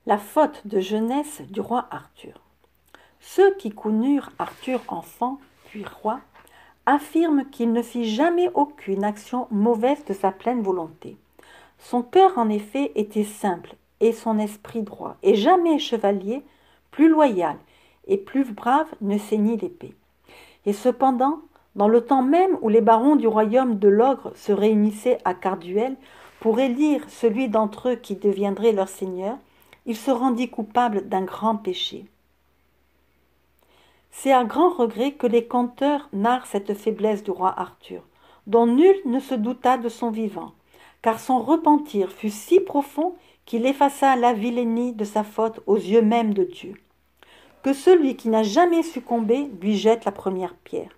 La faute de jeunesse du roi Arthur. Ceux qui connurent Arthur enfant, puis roi, affirment qu'il ne fit jamais aucune action mauvaise de sa pleine volonté. Son cœur, en effet, était simple, et son esprit droit, et jamais chevalier, plus loyal et plus brave, ne ceignit l'épée. Et cependant, dans le temps même où les barons du royaume de l'ogre se réunissaient à Carduel pour élire celui d'entre eux qui deviendrait leur seigneur, il se rendit coupable d'un grand péché. C'est à grand regret que les conteurs narrent cette faiblesse du roi Arthur, dont nul ne se douta de son vivant, car son repentir fut si profond qu'il effaça la vilainie de sa faute aux yeux même de Dieu. Que celui qui n'a jamais succombé lui jette la première pierre.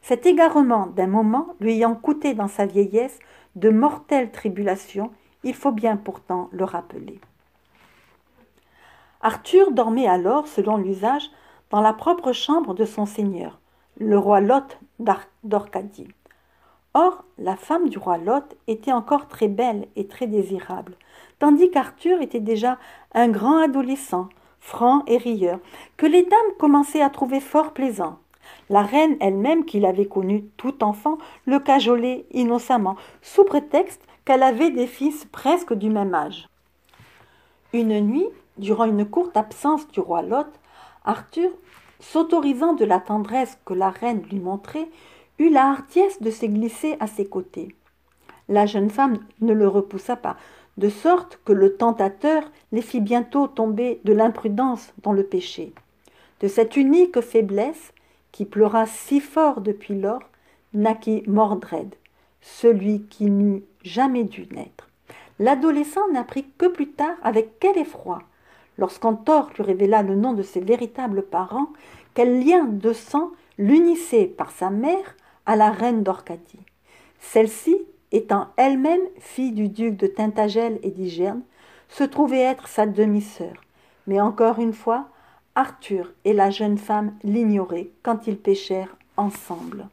Cet égarement d'un moment lui ayant coûté dans sa vieillesse de mortelles tribulations, il faut bien pourtant le rappeler. Arthur dormait alors, selon l'usage, dans la propre chambre de son seigneur, le roi Lot d'Arcadie. Or, la femme du roi Lot était encore très belle et très désirable, tandis qu'Arthur était déjà un grand adolescent, franc et rieur, que les dames commençaient à trouver fort plaisant. La reine elle-même, qui l'avait connu tout enfant, le cajolait innocemment, sous prétexte qu'elle avait des fils presque du même âge. Une nuit, durant une courte absence du roi Lot, Arthur, s'autorisant de la tendresse que la reine lui montrait, eut la hardiesse de se glisser à ses côtés. La jeune femme ne le repoussa pas, de sorte que le tentateur les fit bientôt tomber de l'imprudence dans le péché. De cette unique faiblesse, qui pleura si fort depuis lors, naquit Mordred, celui qui n'eût jamais dû naître. L'adolescent n'apprit que plus tard avec quel effroi, lorsqu'Antor lui révéla le nom de ses véritables parents, quel lien de sang l'unissait par sa mère à la reine d'Orcadie. Celle-ci, étant elle-même fille du duc de Tintagel et d'Igerne, se trouvait être sa demi-sœur. Mais encore une fois, Arthur et la jeune femme l'ignoraient quand ils péchèrent ensemble.